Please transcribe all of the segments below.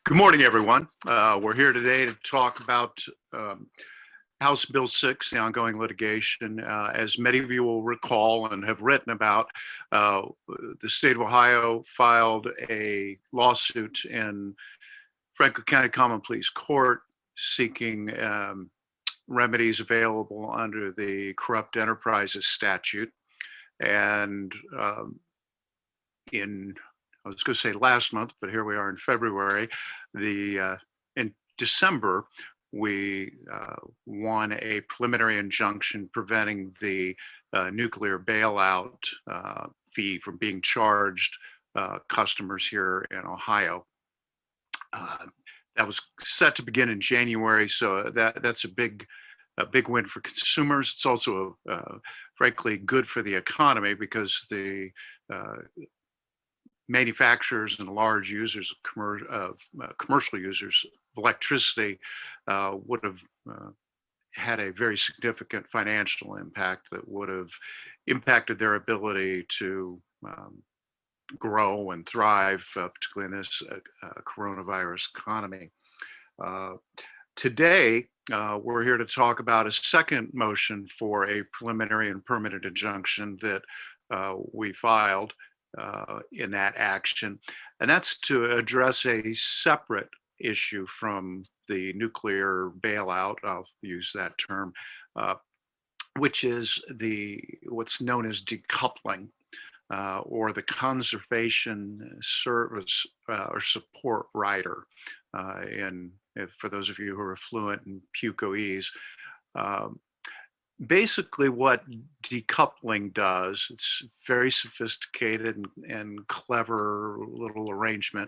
Good morning, everyone. We're here today to talk about House Bill 6, the ongoing litigation. As many of you will recall and have written about, the state of Ohio filed a lawsuit in Franklin County Common Pleas Court seeking remedies available under the Corrupt Enterprises statute. And I was going to say last month, but here we are in February. In December, we won a preliminary injunction preventing the nuclear bailout fee from being charged customers here in Ohio. That was set to begin in January, so that's a big win for consumers. It's also, frankly, good for the economy because the manufacturers and large users of commercial users of electricity would have had a very significant financial impact that would have impacted their ability to grow and thrive, particularly in this coronavirus economy. Today, we're here to talk about a second motion for a preliminary and permanent injunction that we filed in that action, and that's to address a separate issue from the nuclear bailout. I'll use that term, which is what's known as decoupling, or the conservation service or support rider. And for those of you who are fluent in PUCOEs, basically what decoupling does, it's very sophisticated and clever little arrangement.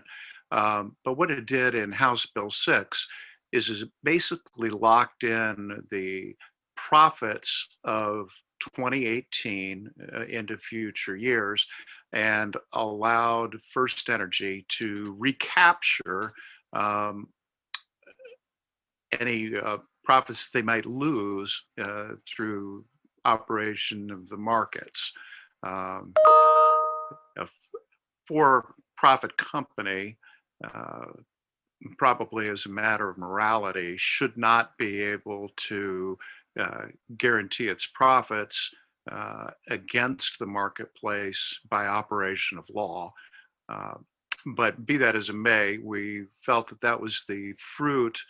But what it did in House Bill 6 is it basically locked in the profits of 2018 into future years and allowed First Energy to recapture any profits they might lose through operation of the markets. A for-profit company, probably as a matter of morality, should not be able to guarantee its profits against the marketplace by operation of law. But be that as it may, we felt that that was the fruit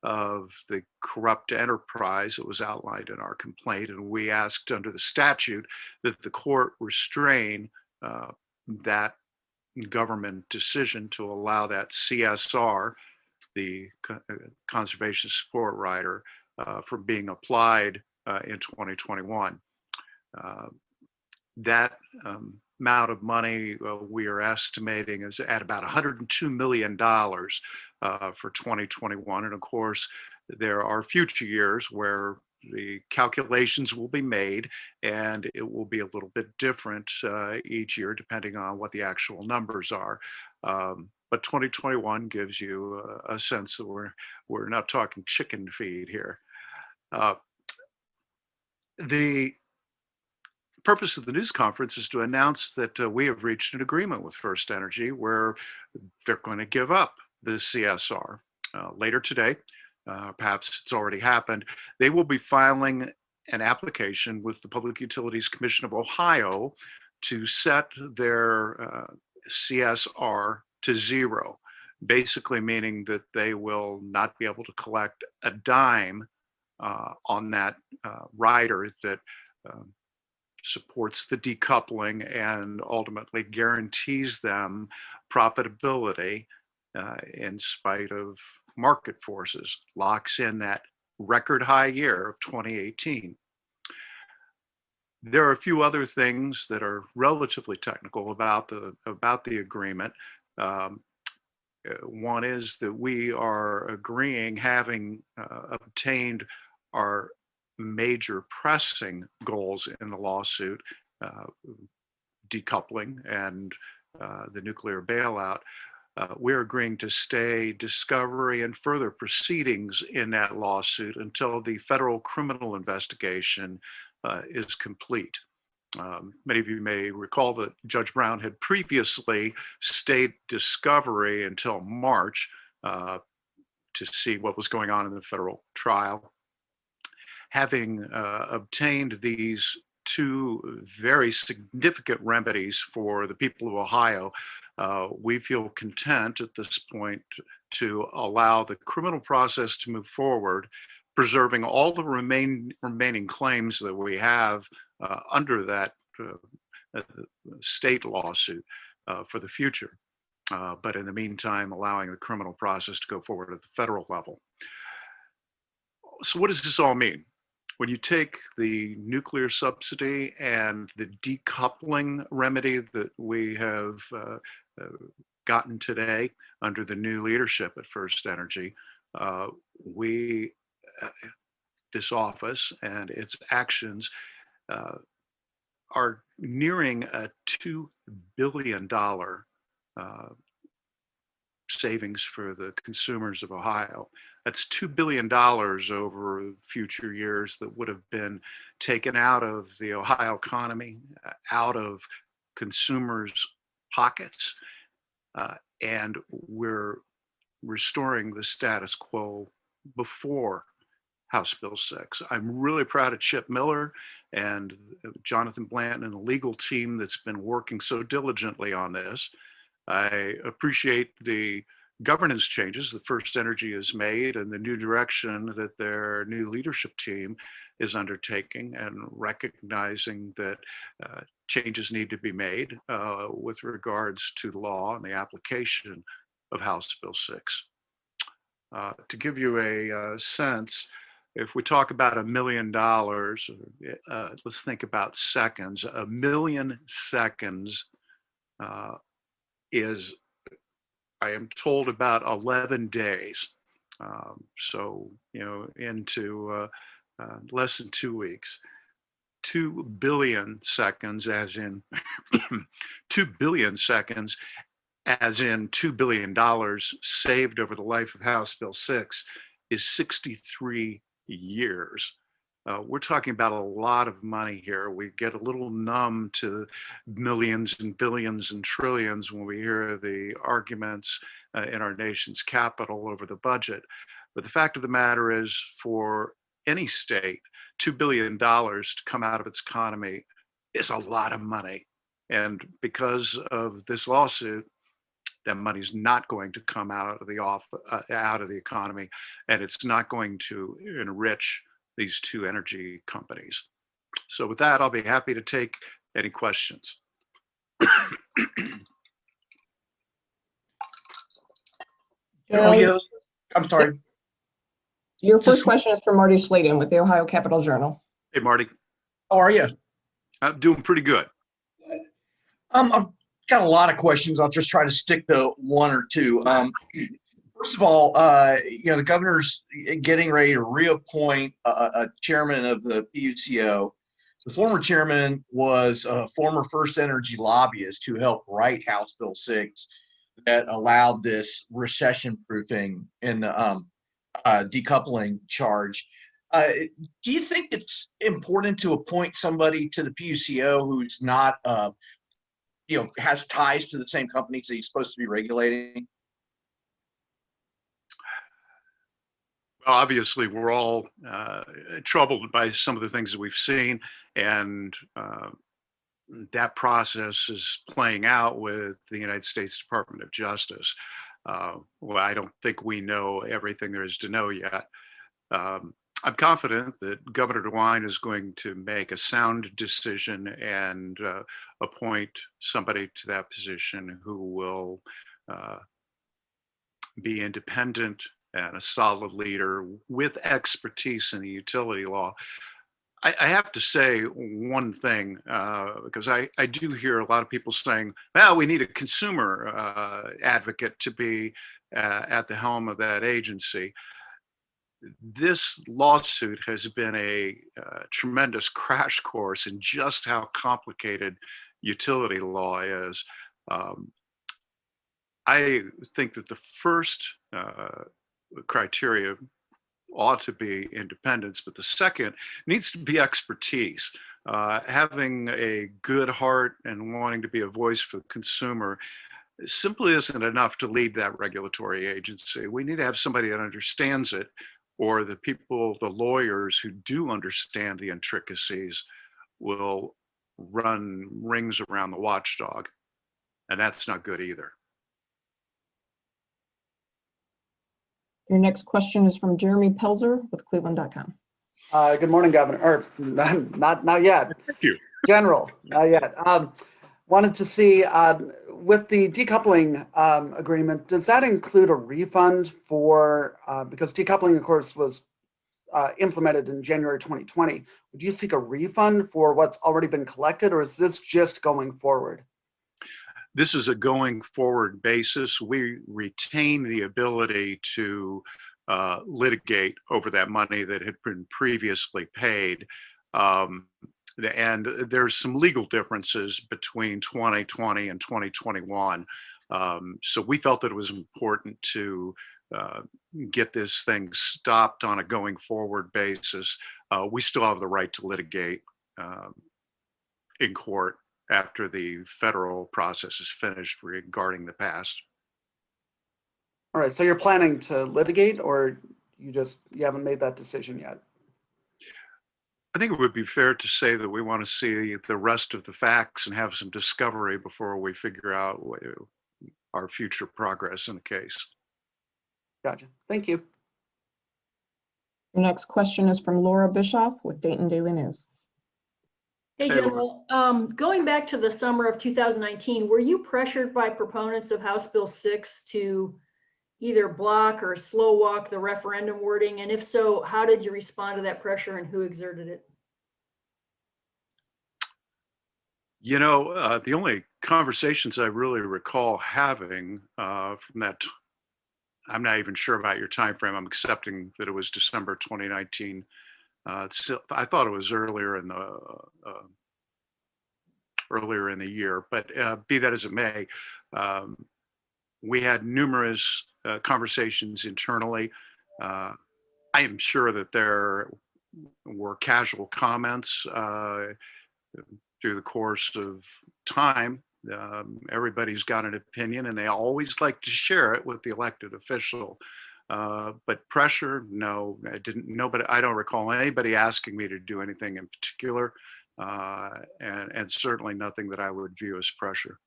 of the corrupt enterprise that was outlined in our complaint, and we asked under the statute that the court restrain that government decision to allow that CSR, the Conservation Support Rider, from being applied in 2021. That amount of money we are estimating is at about $102 million for 2021. And of course, there are future years where the calculations will be made and it will be a little bit different each year depending on what the actual numbers are. But 2021 gives you a sense that we're not talking chicken feed here. The purpose of the news conference is to announce that we have reached an agreement with First Energy where they're going to give up the CSR. Later today, perhaps it's already happened, they will be filing an application with the Public Utilities Commission of Ohio to set their CSR to zero, basically meaning that they will not be able to collect a dime on that rider that supports the decoupling and ultimately guarantees them profitability in spite of market forces, locks in that record high year of 2018. There are a few other things that are relatively technical about the agreement. One is that we are agreeing, having obtained our major pressing goals in the lawsuit, decoupling and the nuclear bailout, we're agreeing to stay discovery and further proceedings in that lawsuit until the federal criminal investigation is complete. Many of you may recall that Judge Brown had previously stayed discovery until March to see what was going on in the federal trial. Having obtained these two very significant remedies for the people of Ohio, we feel content at this point to allow the criminal process to move forward, preserving all the remaining claims that we have under that state lawsuit for the future. But in the meantime, allowing the criminal process to go forward at the federal level. So what does this all mean? When you take the nuclear subsidy and the decoupling remedy that we have gotten today under the new leadership at First Energy, this office and its actions are nearing a $2 billion savings for the consumers of Ohio. That's $2 billion over future years that would have been taken out of the Ohio economy, out of consumers' pockets, and we're restoring the status quo before House Bill 6. I'm really proud of Chip Miller and Jonathan Blanton and the legal team that's been working so diligently on this. I appreciate the governance changes that First Energy has made and the new direction that their new leadership team is undertaking, and recognizing that changes need to be made with regards to the law and the application of House Bill 6. To give you a sense, if we talk about $1 million, let's think about seconds. 1 million seconds is, I am told, about 11 days. So, into less than 2 weeks. 2 billion seconds, as in 2 billion seconds, as in $2 billion saved over the life of House Bill 6, is 63 years. We're talking about a lot of money here. We get a little numb to millions and billions and trillions when we hear the arguments in our nation's capital over the budget. But the fact of the matter is, for any state, $2 billion to come out of its economy is a lot of money. And because of this lawsuit, that money's not going to come out of the economy, and it's not going to enrich these two energy companies. So with that, I'll be happy to take any questions. General, I'm sorry. Your first question is from Marty Sladen with the Ohio Capital Journal. Hey, Marty. How are you? I'm doing pretty good. I've got a lot of questions. I'll just try to stick to one or two. First of all, the governor's getting ready to reappoint a chairman of the PUCO. The former chairman was a former First Energy lobbyist who helped write House Bill 6 that allowed this recession-proofing in the decoupling charge. Do you think it's important to appoint somebody to the PUCO who's not, has ties to the same companies that he's supposed to be regulating? Well, obviously, we're all troubled by some of the things that we've seen, and that process is playing out with the United States Department of Justice. Well, I don't think we know everything there is to know yet. I'm confident that Governor DeWine is going to make a sound decision and appoint somebody to that position who will be independent and a solid leader with expertise in the utility law. I have to say one thing, because I do hear a lot of people saying, well, we need a consumer advocate to be at the helm of that agency. This lawsuit has been a tremendous crash course in just how complicated utility law is. I think that the first criteria ought to be independence, but the second needs to be expertise. Having a good heart and wanting to be a voice for the consumer simply isn't enough to lead that regulatory agency. We need to have somebody that understands it, or the people, the lawyers who do understand the intricacies will run rings around the watchdog. And that's not good either. Your next question is from Jeremy Pelzer with Cleveland.com. Good morning, Governor. Or not yet. Thank you. General, not yet. Wanted to see with the decoupling agreement, does that include a refund for, because decoupling, of course, was implemented in January 2020. Would you seek a refund for what's already been collected, or is this just going forward? This is a going forward basis. We retain the ability to litigate over that money that had been previously paid. And there's some legal differences between 2020 and 2021. So we felt that it was important to get this thing stopped on a going forward basis. We still have the right to litigate in court after the federal process is finished regarding the past. All right, so you're planning to litigate, or you haven't made that decision yet? I think it would be fair to say that we want to see the rest of the facts and have some discovery before we figure out our future progress in the case. Gotcha. Thank you. Your next question is from Laura Bischoff with Dayton Daily News. Hey, General. Going back to the summer of 2019, were you pressured by proponents of House Bill 6 to either block or slow walk the referendum wording? And if so, how did you respond to that pressure and who exerted it? You know, the only conversations I really recall having from that, I'm not even sure about your time frame. I'm accepting that it was December 2019. I thought it was earlier in the year, but be that as it may, we had numerous conversations internally. I am sure that there were casual comments through the course of time. Everybody's got an opinion, and they always like to share it with the elected official. But pressure, no, I didn't. Nobody. I don't recall anybody asking me to do anything in particular, and certainly nothing that I would view as pressure.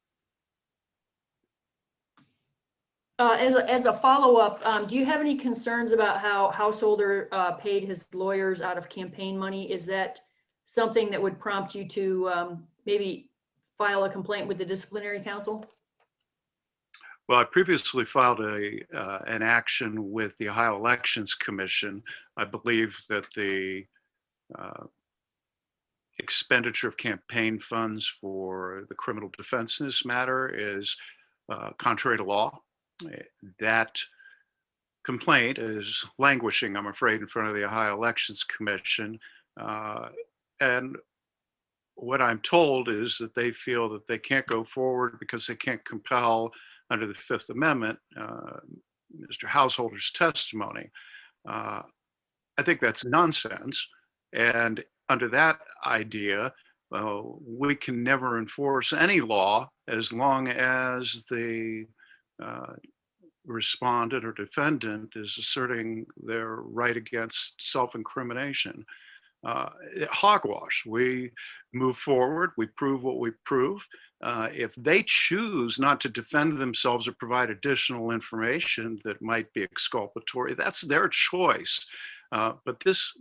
As a follow-up, do you have any concerns about how Householder paid his lawyers out of campaign money? Is that something that would prompt you to maybe file a complaint with the disciplinary council? Well, I previously filed an action with the Ohio Elections Commission. I believe that the expenditure of campaign funds for the criminal defense in this matter is contrary to law. That complaint is languishing, I'm afraid, in front of the Ohio Elections Commission. And what I'm told is that they feel that they can't go forward because they can't compel, under the Fifth Amendment, Mr. Householder's testimony. I think that's nonsense. And under that idea, we can never enforce any law as long as the respondent or defendant is asserting their right against self-incrimination. Hogwash. We move forward, we prove what we prove. If they choose not to defend themselves or provide additional information that might be exculpatory, that's their choice. But this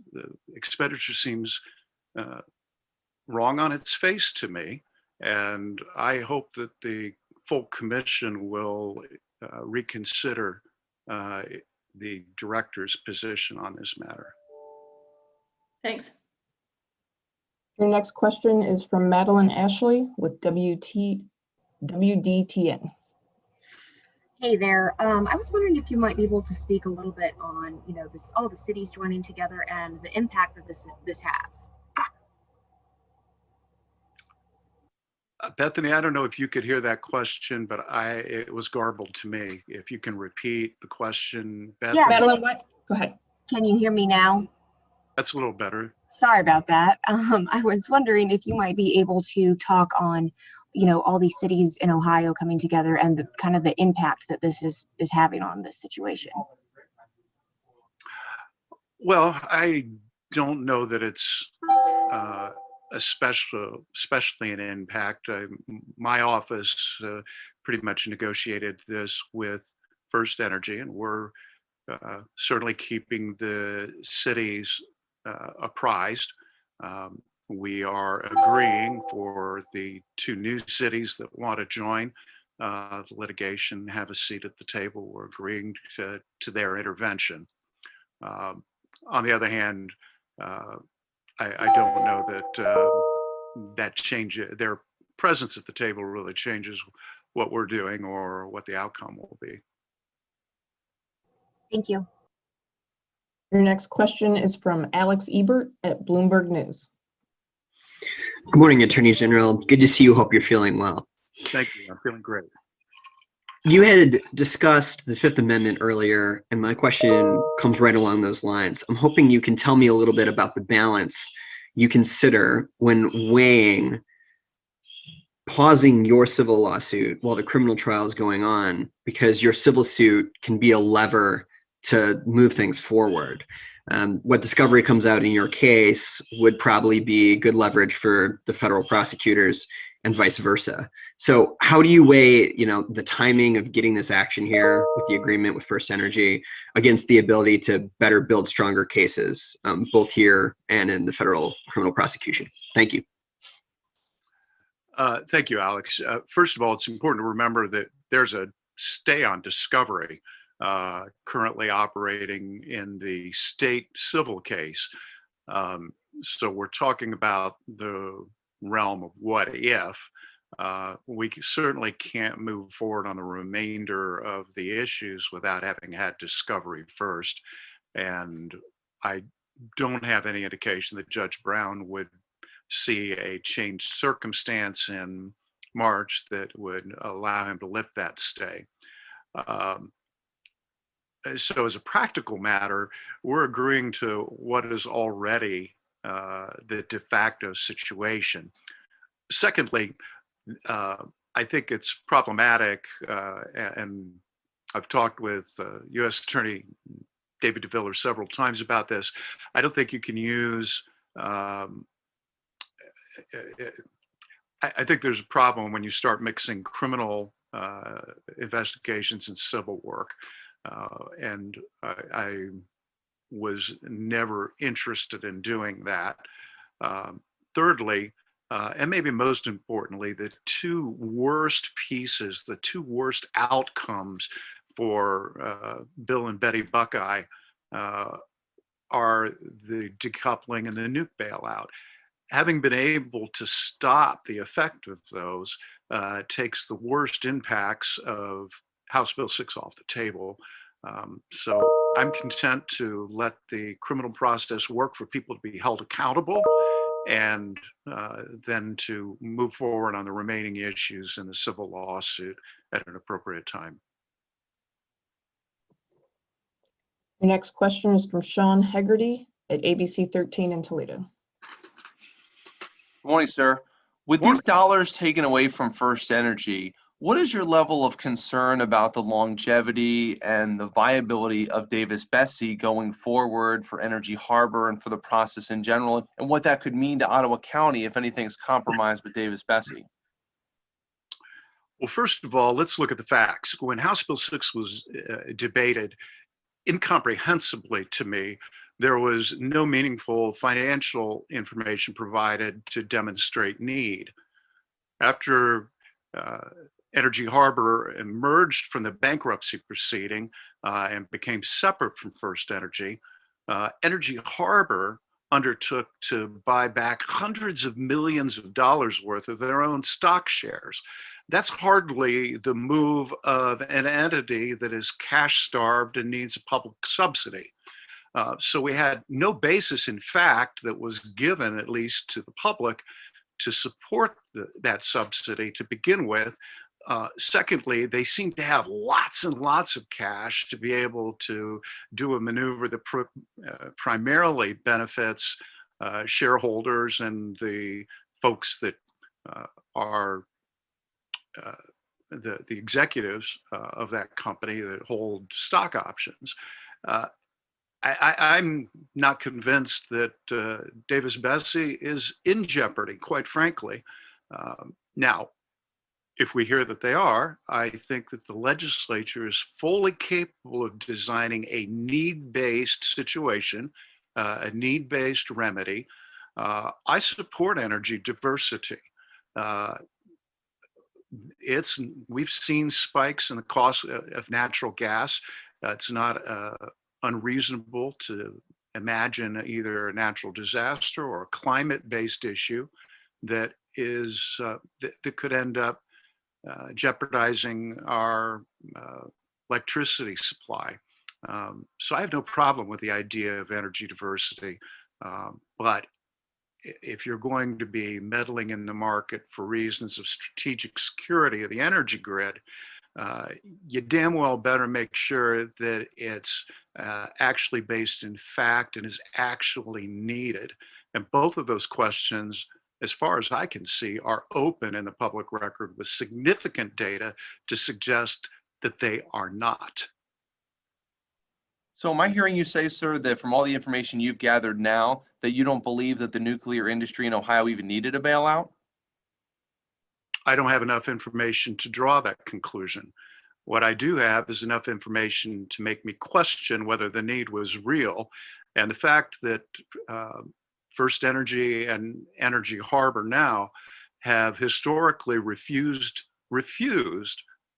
expenditure seems wrong on its face to me. And I hope that the full commission will reconsider the director's position on this matter. Thanks. Your next question is from Madeline Ashley with WDTN. Hey there. I was wondering if you might be able to speak a little bit on, all the cities joining together and the impact that this has. Bethany, I don't know if you could hear that question, but it was garbled to me. If you can repeat the question, Bethany. Yeah, Madeline, what? Go ahead. Can you hear me now? That's a little better. Sorry about that. I was wondering if you might be able to talk on all these cities in Ohio coming together and the kind of the impact that this is having on this situation? Well, I don't know that it's especially an impact. My office pretty much negotiated this with First Energy, and we're certainly keeping the cities apprised. We are agreeing for the 2 new cities that want to join the litigation, have a seat at the table. We're agreeing to their intervention. On the other hand, I don't know that their presence at the table really changes what we're doing or what the outcome will be. Thank you. Your next question is from Alex Ebert at Bloomberg News. Good morning, Attorney General. Good to see you. Hope you're feeling well. Thank you. I'm feeling great. You had discussed the Fifth Amendment earlier, and my question comes right along those lines. I'm hoping you can tell me a little bit about the balance you consider when weighing pausing your civil lawsuit while the criminal trial is going on, because your civil suit can be a lever to move things forward. What discovery comes out in your case would probably be good leverage for the federal prosecutors and vice versa. So how do you weigh, the timing of getting this action here with the agreement with First Energy against the ability to better build stronger cases, both here and in the federal criminal prosecution? Thank you. Thank you, Alex. First of all, it's important to remember that there's a stay on discovery currently operating in the state civil case. So we're talking about the realm of what if. We certainly can't move forward on the remainder of the issues without having had discovery first. And I don't have any indication that Judge Brown would see a changed circumstance in March that would allow him to lift that stay. So as a practical matter, we're agreeing to what is already the de facto situation. Secondly, I think it's problematic, and I've talked with U.S. Attorney David DeViller several times about this. I don't think you can use, I think there's a problem when you start mixing criminal investigations and civil work. And I was never interested in doing that. Thirdly, and maybe most importantly, the 2 worst pieces, the 2 worst outcomes for Bill and Betty Buckeye are the decoupling and the nuke bailout. Having been able to stop the effect of those takes the worst impacts of House Bill 6 off the table. So I'm content to let the criminal process work for people to be held accountable, and then to move forward on the remaining issues in the civil lawsuit at an appropriate time. Your next question is from Sean Hegarty at ABC 13 in Toledo. Good morning, sir. With these dollars taken away from First Energy, what is your level of concern about the longevity and the viability of Davis-Besse going forward for Energy Harbor and for the process in general, and what that could mean to Ottawa County if anything's compromised with Davis-Besse? Well, first of all, let's look at the facts. When House Bill 6 was debated, incomprehensibly to me, there was no meaningful financial information provided to demonstrate need. After Energy Harbor emerged from the bankruptcy proceeding and became separate from First Energy, Energy Harbor undertook to buy back hundreds of millions of dollars worth of their own stock shares. That's hardly the move of an entity that is cash starved and needs a public subsidy. So we had no basis in fact that was given, at least to the public, to support that subsidy to begin with. Secondly, they seem to have lots and lots of cash to be able to do a maneuver that primarily benefits shareholders and the folks that are the executives of that company that hold stock options. I'm not convinced that Davis Besse is in jeopardy, quite frankly. Now, if we hear that they are, I think that the legislature is fully capable of designing a need-based situation, a need-based remedy. I support energy diversity. We've seen spikes in the cost of natural gas. It's not unreasonable to imagine either a natural disaster or a climate-based issue that is that could end up jeopardizing our electricity supply. So I have no problem with the idea of energy diversity, but if you're going to be meddling in the market for reasons of strategic security of the energy grid, you damn well better make sure that it's actually based in fact and is actually needed. And both of those questions, as far as I can see, are open in the public record with significant data to suggest that they are not. So am I hearing you say, sir, that from all the information you've gathered now, that you don't believe that the nuclear industry in Ohio even needed a bailout? I don't have enough information to draw that conclusion. What I do have is enough information to make me question whether the need was real. And the fact that First Energy and Energy Harbor now have historically refused,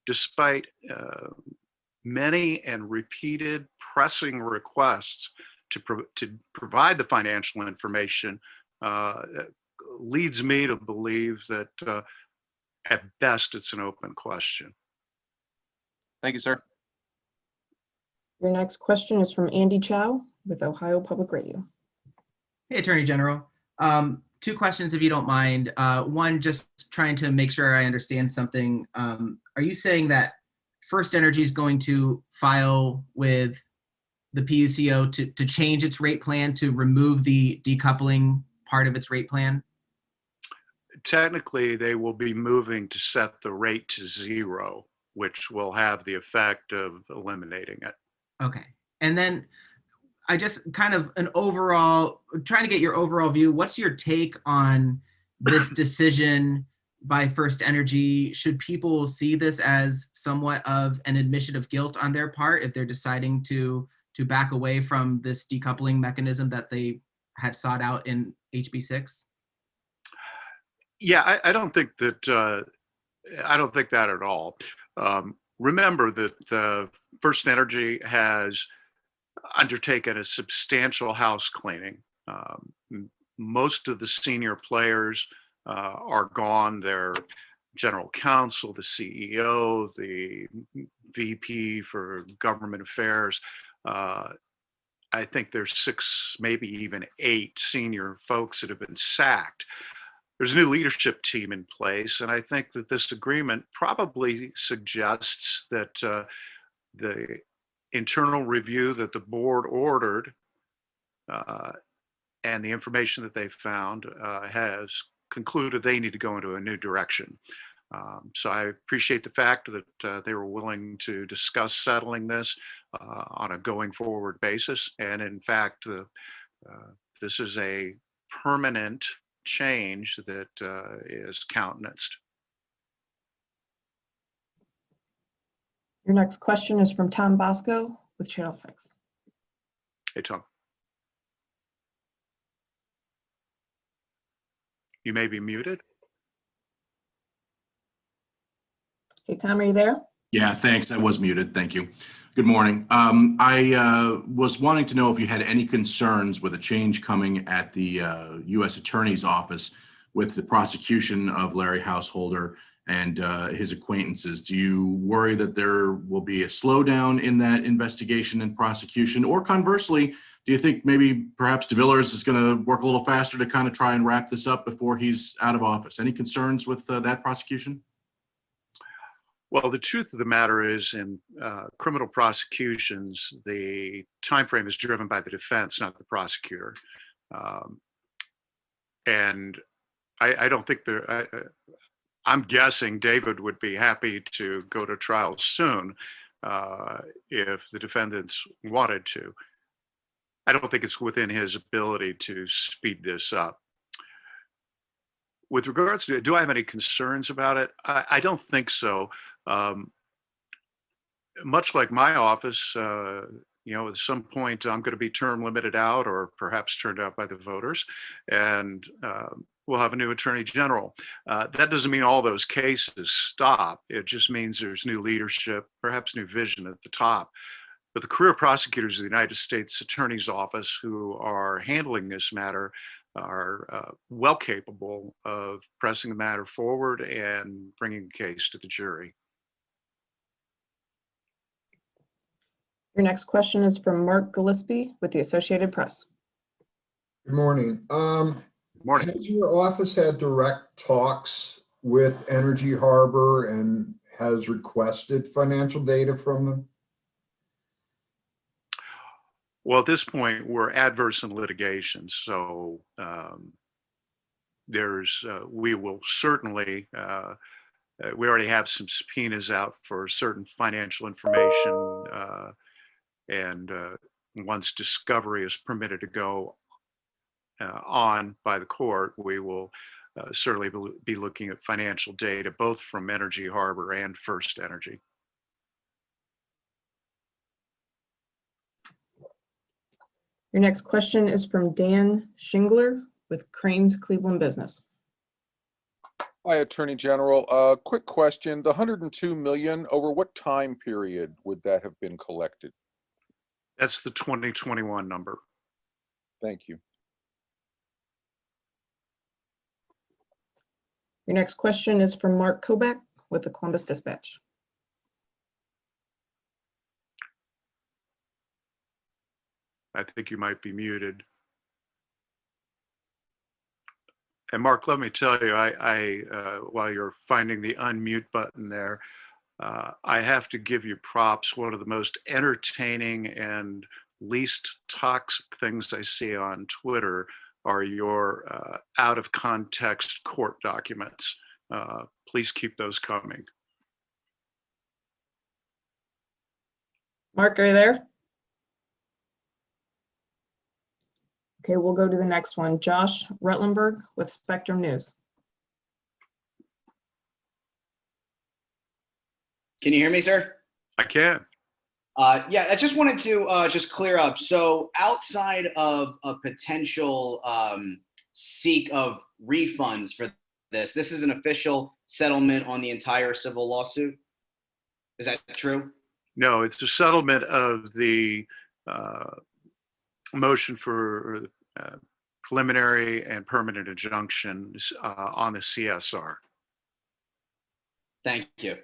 despite many and repeated pressing requests to provide the financial information, leads me to believe that at best it's an open question. Thank you, sir. Your next question is from Andy Chow with Ohio Public Radio. Hey, Attorney General. Two questions, if you don't mind. One, just trying to make sure I understand something. Are you saying that First Energy is going to file with the PUCO to change its rate plan, to remove the decoupling part of its rate plan? Technically, they will be moving to set the rate to zero, which will have the effect of eliminating it. Okay. And then I just kind of an overall, trying to get your overall view. What's your take on this decision by First Energy? Should people see this as somewhat of an admission of guilt on their part if they're deciding to back away from this decoupling mechanism that they had sought out in HB 6? Yeah, I don't think that. I don't think that at all. Remember that First Energy has undertaken a substantial house cleaning. Most of the senior players are gone. Their general counsel, the CEO, the VP for government affairs. I think there's 6, maybe even 8 senior folks that have been sacked. There's a new leadership team in place, and I think that this agreement probably suggests that the internal review that the board ordered and the information that they found has concluded they need to go into a new direction. So I appreciate the fact that they were willing to discuss settling this on a going forward basis. And in fact, this is a permanent change that is countenanced. Your next question is from Tom Bosco with Channel 6. Hey, Tom. You may be muted. Hey, Tom, are you there? Yeah, thanks. I was muted. Thank you. Good morning. I was wanting to know if you had any concerns with a change coming at the U.S. Attorney's Office with the prosecution of Larry Householder and his acquaintances. Do you worry that there will be a slowdown in that investigation and prosecution? Or conversely, do you think maybe perhaps DeVillers is going to work a little faster to kind of try and wrap this up before he's out of office? Any concerns with that prosecution? Well, the truth of the matter is, in criminal prosecutions, the time frame is driven by the defense, not the prosecutor. And I don't think I'm guessing David would be happy to go to trial soon if the defendants wanted to. I don't think it's within his ability to speed this up. With regards to, do I have any concerns about it? I don't think so. Much like my office, at some point I'm going to be term limited out or perhaps turned out by the voters, and we'll have a new attorney general. That doesn't mean all those cases stop. It just means there's new leadership, perhaps new vision at the top. But the career prosecutors of the United States Attorney's Office who are handling this matter are well capable of pressing the matter forward and bringing the case to the jury. Your next question is from Mark Gillespie with the Associated Press. Good morning. Morning. Has your office had direct talks with Energy Harbor and has requested financial data from them? Well, at this point, we're adverse in litigation, so we will certainly, we already have some subpoenas out for certain financial information, and once discovery is permitted to go on by the court, we will certainly be looking at financial data, both from Energy Harbor and First Energy. Your next question is from Dan Shingler with Crane's Cleveland Business. Hi, Attorney General. Quick question. The $102 million, over what time period would that have been collected? That's the 2021 number. Thank you. Your next question is from Mark Kobach with the Columbus Dispatch. I think you might be muted. And Mark, let me tell you, while you're finding the unmute button there, I have to give you props. One of the most entertaining and least toxic things I see on Twitter are your out of context court documents. Please keep those coming. Mark, are you there? Okay, we'll go to the next one. Josh Rutlenberg with Spectrum News. Can you hear me, sir? I can. Yeah, I just wanted to just clear up. So outside of a potential seek of refunds for this is an official settlement on the entire civil lawsuit? Is that true? No, it's a settlement of the motion for preliminary and permanent injunctions on the CSR. Thank you.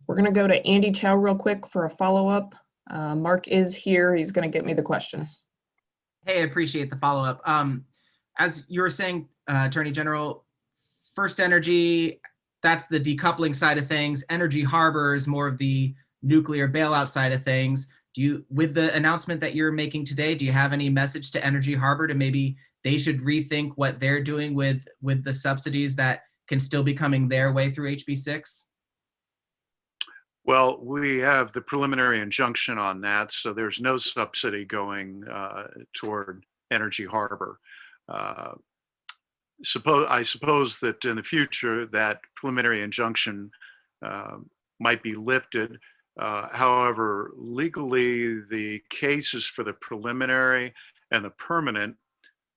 We're going to go to Andy Chow real quick for a follow-up. Mark is here. He's going to get me the question. Hey, I appreciate the follow-up. As you were saying, Attorney General, First Energy, that's the decoupling side of things. Energy Harbor is more of the nuclear bailout side of things. With the announcement that you're making today, do you have any message to Energy Harbor to maybe they should rethink what they're doing with the subsidies that can still be coming their way through HB 6? Well, we have the preliminary injunction on that, so there's no subsidy going toward Energy Harbor. I suppose that in the future that preliminary injunction might be lifted. However, legally, the cases for the preliminary and the permanent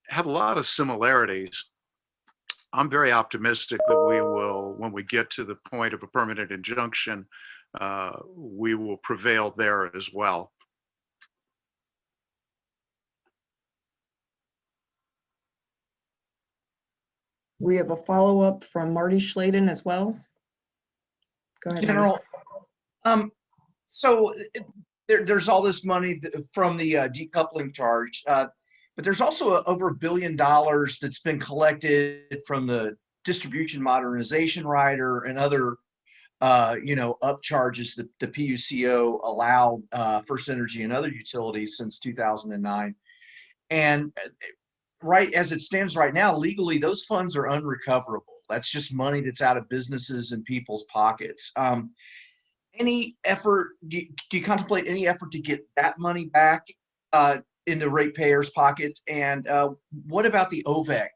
have a lot of similarities. I'm very optimistic that we will, when we get to the point of a permanent injunction, we will prevail there as well. We have a follow-up from Marty Schladen as well. Go ahead, General. So there's all this money from the decoupling charge, but there's also over $1 billion that's been collected from the distribution modernization rider and other upcharges that the PUCO allowed First Energy and other utilities since 2009. And right as it stands right now, legally, those funds are unrecoverable. That's just money that's out of businesses and people's pockets. Any effort, do you contemplate any effort to get that money back into ratepayers' pockets? And what about the OVEC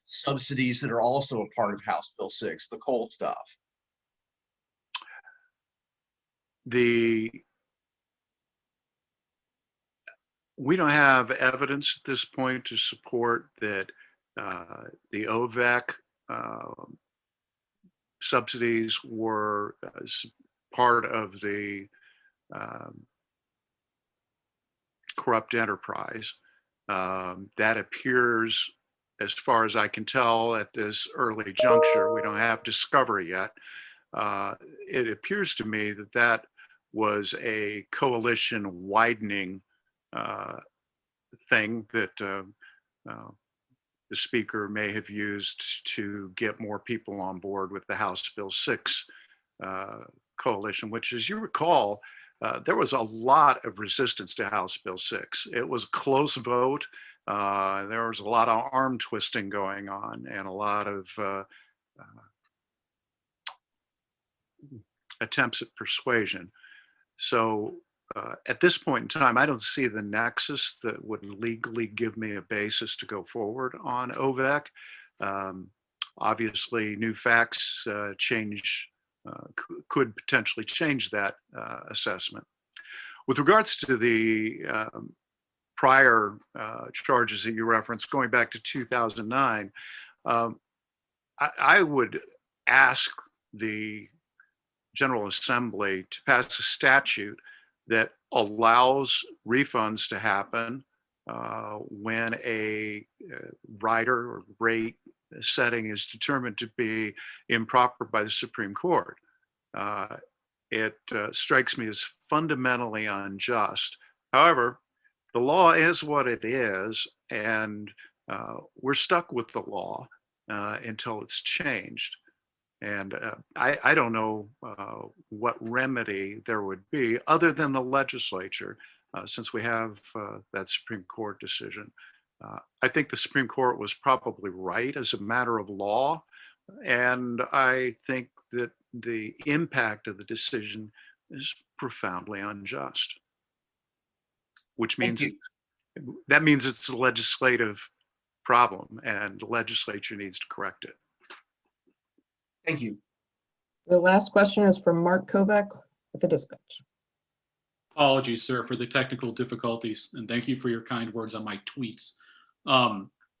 subsidies that are also a part of House Bill 6, the coal stuff? We don't have evidence at this point to support that the OVEC subsidies were part of the corrupt enterprise. That appears, as far as I can tell at this early juncture, we don't have discovery yet. It appears to me that that was a coalition widening thing that the speaker may have used to get more people on board with the House Bill 6 coalition, which, as you recall, there was a lot of resistance to House Bill 6. It was a close vote. There was a lot of arm twisting going on and a lot of attempts at persuasion. So at this point in time, I don't see the nexus that would legally give me a basis to go forward on OVEC. Obviously, new facts could potentially change that assessment. With regards to the prior charges that you referenced, going back to 2009, I would ask the General Assembly to pass a statute that allows refunds to happen when a rider or rate setting is determined to be improper by the Supreme Court. It strikes me as fundamentally unjust. However, the law is what it is, and we're stuck with the law until it's changed. And I don't know what remedy there would be other than the legislature, since we have that Supreme Court decision. I think the Supreme Court was probably right as a matter of law, and I think that the impact of the decision is profoundly unjust, which means that means it's a legislative problem, and the legislature needs to correct it. Thank you. The last question is from Mark Kovac with the Dispatch. Apologies, sir, for the technical difficulties, and thank you for your kind words on my tweets.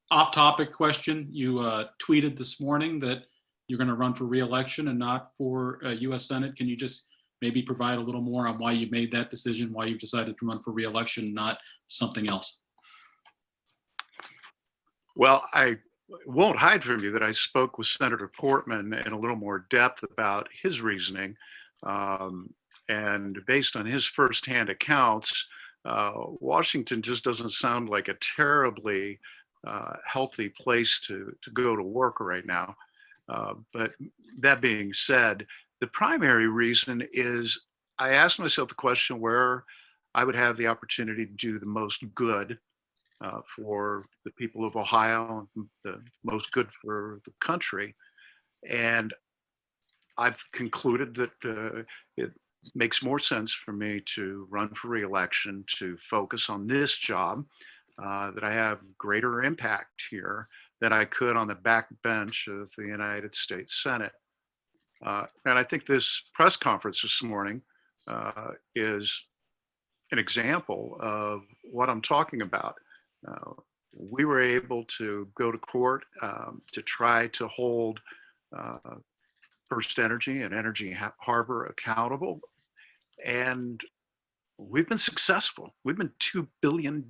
Off-topic question, you tweeted this morning that you're going to run for re-election and not for U.S. Senate. Can you just maybe provide a little more on why you made that decision, why you've decided to run for re-election, not something else? Well, I won't hide from you that I spoke with Senator Portman in a little more depth about his reasoning. And based on his firsthand accounts, Washington just doesn't sound like a terribly healthy place to go to work right now. But that being said, the primary reason is I asked myself the question where I would have the opportunity to do the most good for the people of Ohio, the most good for the country. And I've concluded that it makes more sense for me to run for re-election, to focus on this job, that I have greater impact here than I could on the backbench of the United States Senate. And I think this press conference this morning is an example of what I'm talking about. We were able to go to court to try to hold First Energy and Energy Harbor accountable. And we've been successful. We've been $2 billion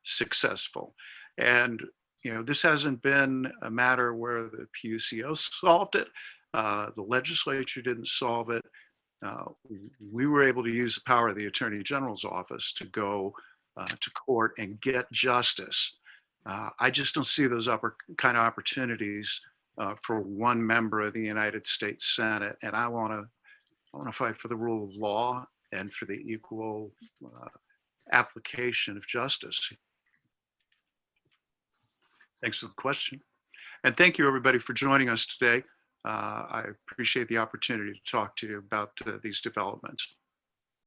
successful. And this hasn't been a matter where the PUCO solved it. The legislature didn't solve it. We were able to use the power of the Attorney General's office to go to court and get justice. I just don't see those kind of opportunities for one member of the United States Senate, and I want to fight for the rule of law and for the equal application of justice. Thanks for the question. And thank you, everybody, for joining us today. I appreciate the opportunity to talk to you about these developments.